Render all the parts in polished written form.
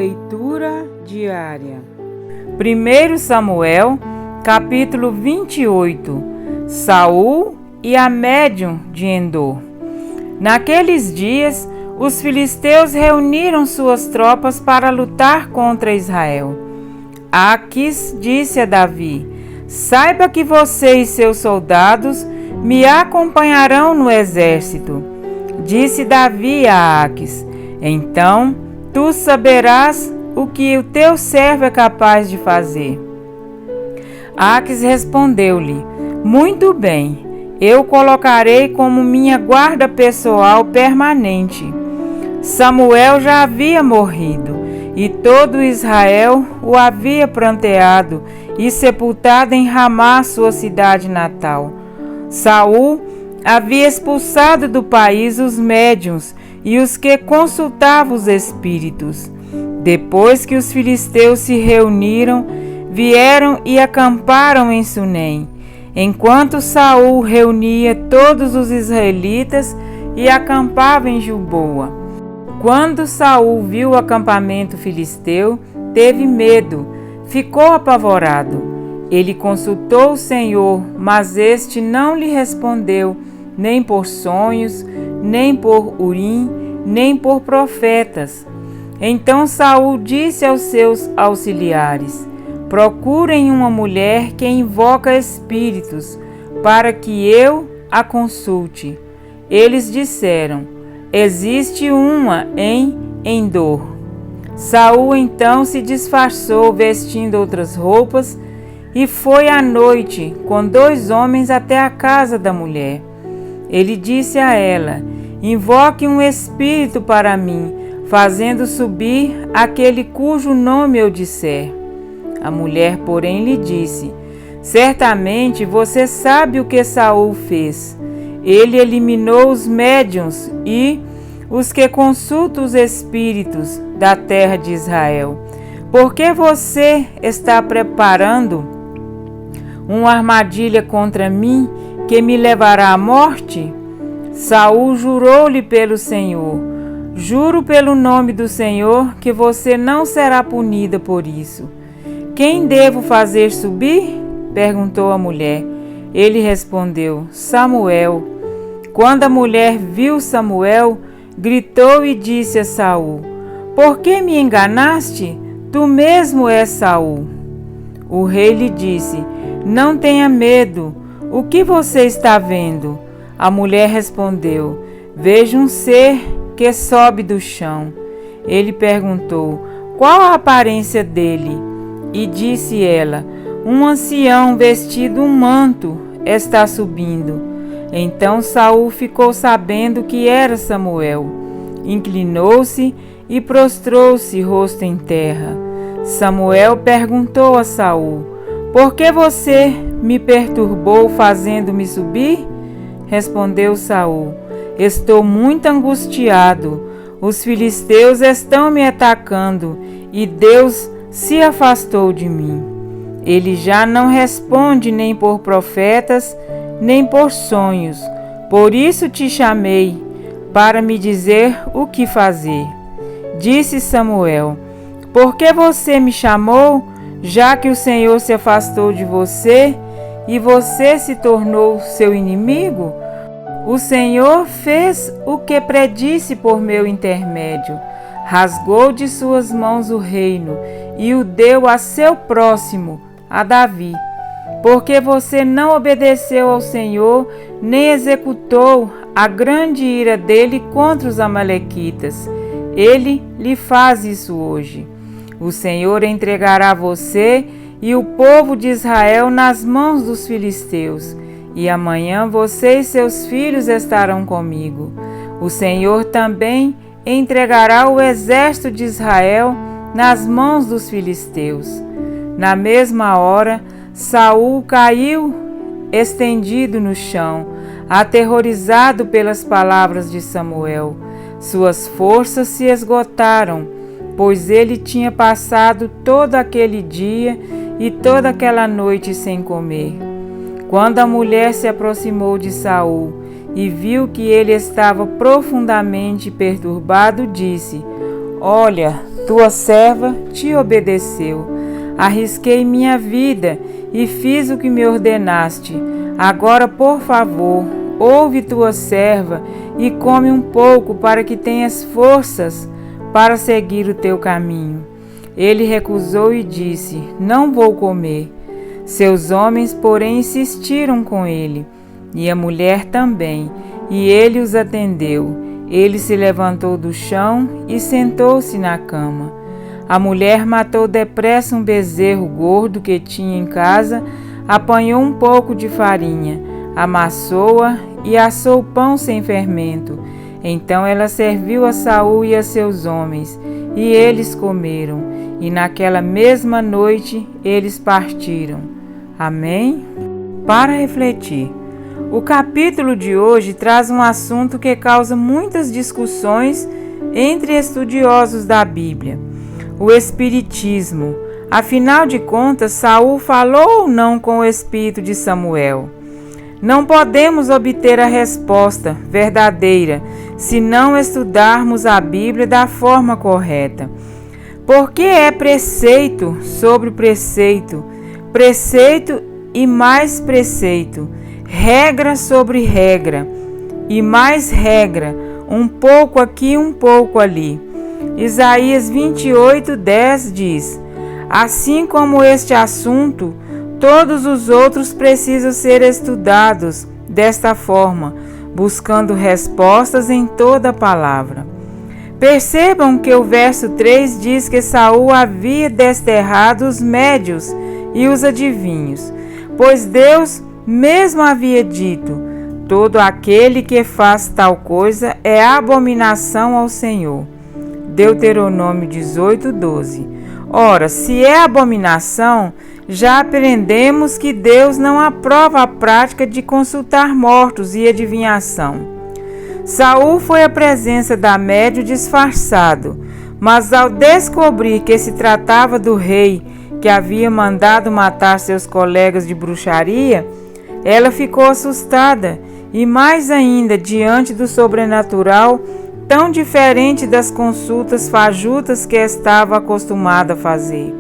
leitura diária. 1 Samuel, capítulo 28. Saul e a médium de Endor. Naqueles dias, os filisteus reuniram suas tropas para lutar contra Israel. Aquis disse a Davi: saiba que você e seus soldados me acompanharão no exército. Disse Davi a Aquis: então tu saberás o que o teu servo é capaz de fazer. Aquis respondeu-lhe: muito bem, eu colocarei como minha guarda pessoal permanente. Samuel já havia morrido, e todo Israel o havia pranteado e sepultado em Ramá, sua cidade natal. Saul havia expulsado do país os médiuns e os que consultavam os espíritos. Depois que os filisteus se reuniram, vieram e acamparam em Sunem, enquanto Saul reunia todos os israelitas e acampava em Gilboa. Quando Saul viu o acampamento filisteu, teve medo, ficou apavorado. Ele consultou o Senhor, mas este não lhe respondeu, nem por sonhos, nem por Urim, nem por profetas. Então Saul disse aos seus auxiliares: procurem uma mulher que invoca espíritos, para que eu a consulte. Eles disseram: existe uma em Endor. Saul então se disfarçou vestindo outras roupas e foi à noite com 2 homens até a casa da mulher. Ele disse a ela: invoque um espírito para mim, fazendo subir aquele cujo nome eu disser. A mulher, porém, lhe disse: certamente você sabe o que Saul fez. Ele eliminou os médiuns e os que consultam os espíritos da terra de Israel. Por que você está preparando uma armadilha contra mim que me levará à morte? Saul jurou-lhe pelo Senhor: juro pelo nome do Senhor que você não será punida por isso. Quem devo fazer subir? Perguntou a mulher. Ele respondeu: Samuel. Quando a mulher viu Samuel, gritou e disse a Saul: por que me enganaste? Tu mesmo és Saul. O rei lhe disse: não tenha medo. O que você está vendo? A mulher respondeu: vejo um ser que sobe do chão. Ele perguntou: qual a aparência dele? E disse ela: um ancião vestido um manto está subindo. Então Saul ficou sabendo que era Samuel. Inclinou-se e prostrou-se rosto em terra. Samuel perguntou a Saul: por que você me perturbou fazendo-me subir? Respondeu Saul: estou muito angustiado. Os filisteus estão me atacando e Deus se afastou de mim. Ele já não responde nem por profetas, nem por sonhos. Por isso te chamei, para me dizer o que fazer. Disse Samuel: por que você me chamou, já que o Senhor se afastou de você e você se tornou seu inimigo? O Senhor fez o que predisse por meu intermédio. Rasgou de suas mãos o reino e o deu a seu próximo, a Davi. Porque você não obedeceu ao Senhor, nem executou a grande ira dele contra os amalequitas. Ele lhe faz isso hoje. O Senhor entregará você e o povo de Israel nas mãos dos filisteus, e amanhã você e seus filhos estarão comigo. O Senhor também entregará o exército de Israel nas mãos dos filisteus. Na mesma hora, Saul caiu estendido no chão, aterrorizado pelas palavras de Samuel. Suas forças se esgotaram, pois ele tinha passado todo aquele dia e toda aquela noite sem comer. Quando a mulher se aproximou de Saul e viu que ele estava profundamente perturbado, disse: olha, tua serva te obedeceu. Arrisquei minha vida e fiz o que me ordenaste. Agora, por favor, ouve tua serva e come um pouco para que tenhas forças para seguir o teu caminho. Ele recusou e disse: não vou comer. Seus homens, porém, insistiram com ele, e a mulher também, e ele os atendeu. Ele se levantou do chão e sentou-se na cama. A mulher matou depressa um bezerro gordo que tinha em casa, apanhou um pouco de farinha, amassou-a e assou pão sem fermento. Então ela serviu a Saul e a seus homens, e eles comeram, e naquela mesma noite eles partiram. Amém? Para refletir, o capítulo de hoje traz um assunto que causa muitas discussões entre estudiosos da Bíblia: o Espiritismo. Afinal de contas, Saul falou ou não com o espírito de Samuel? Não podemos obter a resposta verdadeira se não estudarmos a Bíblia da forma correta. Porque é preceito sobre preceito, preceito e mais preceito, regra sobre regra e mais regra, um pouco aqui, um pouco ali. Isaías 28:10 diz: assim como este assunto, todos os outros precisam ser estudados desta forma, buscando respostas em toda a palavra. Percebam que o verso 3 diz que Saul havia desterrado os médios e os adivinhos, pois Deus mesmo havia dito: todo aquele que faz tal coisa é abominação ao Senhor. Deuteronômio 18:12. Ora, se é abominação, já aprendemos que Deus não aprova a prática de consultar mortos e adivinhação. Saul foi à presença da médium disfarçado, mas ao descobrir que se tratava do rei que havia mandado matar seus colegas de bruxaria, ela ficou assustada e mais ainda diante do sobrenatural tão diferente das consultas fajutas que estava acostumada a fazer.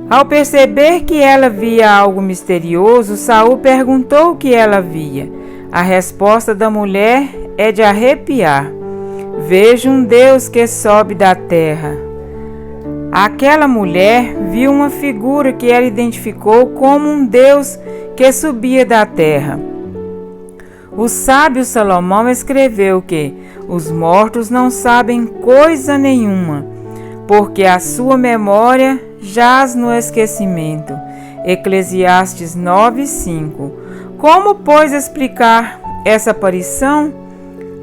Ao perceber que ela via algo misterioso, Saul perguntou o que ela via. A resposta da mulher é de arrepiar: vejo um Deus que sobe da terra. Aquela mulher viu uma figura que ela identificou como um Deus que subia da terra. O sábio Salomão escreveu que os mortos não sabem coisa nenhuma, porque a sua memória jaz no esquecimento. Eclesiastes 9:5. Como, pois, explicar essa aparição?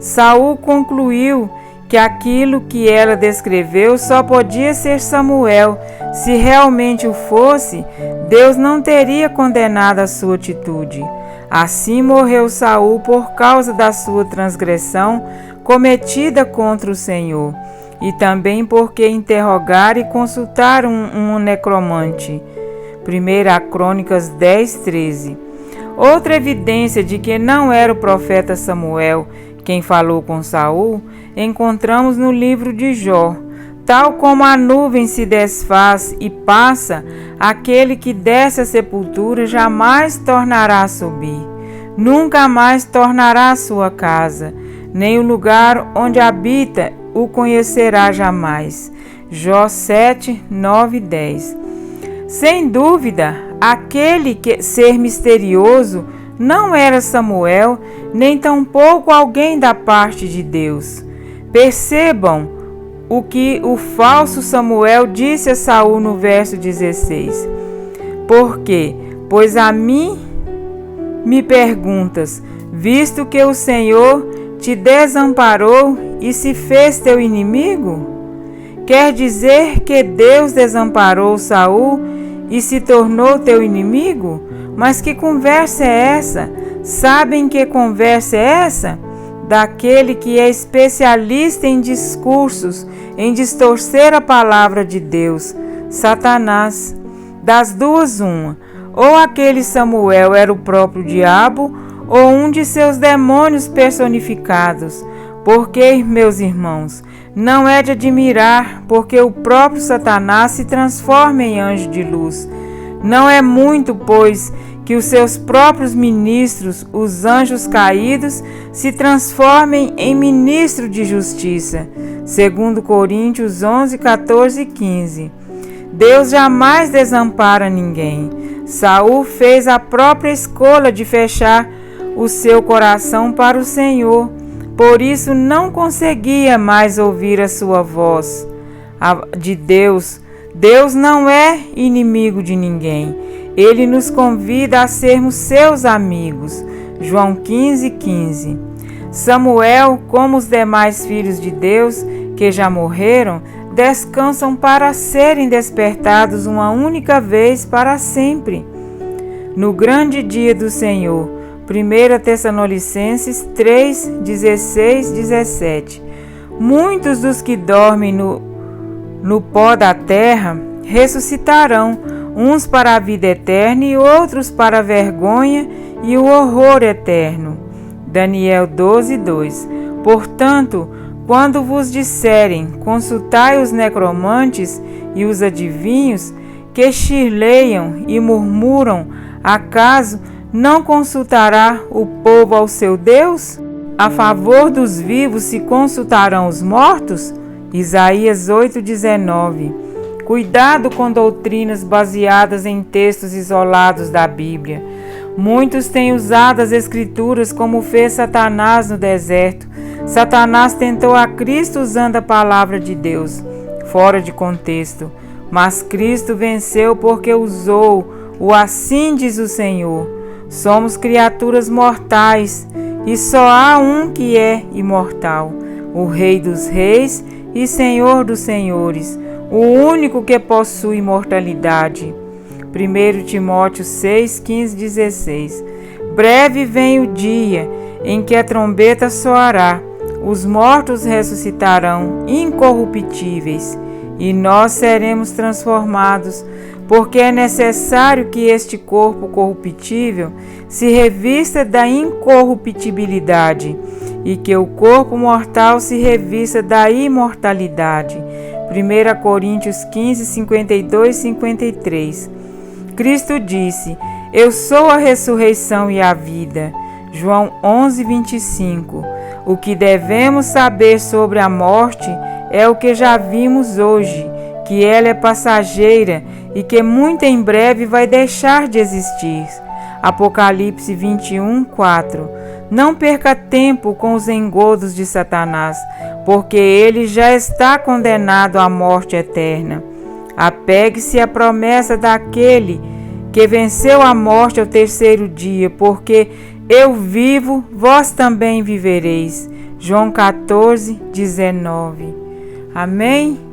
Saul concluiu que aquilo que ela descreveu só podia ser Samuel. Se realmente o fosse, Deus não teria condenado a sua atitude. Assim morreu Saul por causa da sua transgressão cometida contra o Senhor, e também porque interrogaram e consultaram um necromante. 1 Crônicas 10:13. Outra evidência de que não era o profeta Samuel quem falou com Saul, encontramos no livro de Jó. Tal como a nuvem se desfaz e passa, aquele que desce à sepultura jamais tornará a subir. Nunca mais tornará a sua casa, nem o lugar onde habita o conhecerá jamais. Jó 7, 9 e 10. Sem dúvida, aquele ser misterioso não era Samuel, nem tampouco alguém da parte de Deus. Percebam o que o falso Samuel disse a Saul no verso 16. Por quê? Pois a mim me perguntas, visto que o Senhor te desamparou e se fez teu inimigo? Quer dizer que Deus desamparou Saul e se tornou teu inimigo? Mas que conversa é essa? Sabem que conversa é essa? Daquele que é especialista em discursos, em distorcer a palavra de Deus, Satanás. Das duas, uma: ou aquele Samuel era o próprio diabo, ou um de seus demônios personificados. Porque, meus irmãos, não é de admirar, porque o próprio Satanás se transforma em anjo de luz. Não é muito, pois, que os seus próprios ministros, os anjos caídos, se transformem em ministro de justiça. 2 Coríntios 11, 14 e 15. Deus jamais desampara ninguém. Saul fez a própria escolha de fechar o seu coração para o Senhor. Por isso não conseguia mais ouvir a sua voz de Deus. Deus não é inimigo de ninguém. Ele nos convida a sermos seus amigos. João 15, 15. Samuel, como os demais filhos de Deus que já morreram, descansam para serem despertados uma única vez para sempre. No grande dia do Senhor. 1 Tessalonicenses 3, 16, 17. Muitos dos que dormem no pó da terra ressuscitarão, uns para a vida eterna e outros para a vergonha e o horror eterno. Daniel 12, 2. Portanto, quando vos disserem, consultai os necromantes e os adivinhos, que chirleiam e murmuram, acaso não consultará o povo ao seu Deus? A favor dos vivos se consultarão os mortos? Isaías 8,19. Cuidado com doutrinas baseadas em textos isolados da Bíblia. Muitos têm usado as Escrituras como fez Satanás no deserto. Satanás tentou a Cristo usando a palavra de Deus, fora de contexto. Mas Cristo venceu porque usou o assim diz o Senhor. Somos criaturas mortais e só há um que é imortal, o Rei dos Reis e Senhor dos Senhores, o único que possui imortalidade. 1 Timóteo 6, 15, 16. Breve vem o dia em que a trombeta soará, os mortos ressuscitarão incorruptíveis e nós seremos transformados, porque é necessário que este corpo corruptível se revista da incorruptibilidade e que o corpo mortal se revista da imortalidade. 1 Coríntios 15, 52 e 53. Cristo disse: Eu sou a ressurreição e a vida. João 11, 25. O que devemos saber sobre a morte é o que já vimos hoje, que ela é passageira e que muito em breve vai deixar de existir. Apocalipse 21, 4. Não perca tempo com os engodos de Satanás, porque ele já está condenado à morte eterna. Apegue-se à promessa daquele que venceu a morte ao terceiro dia, porque eu vivo, vós também vivereis. João 14, 19. Amém?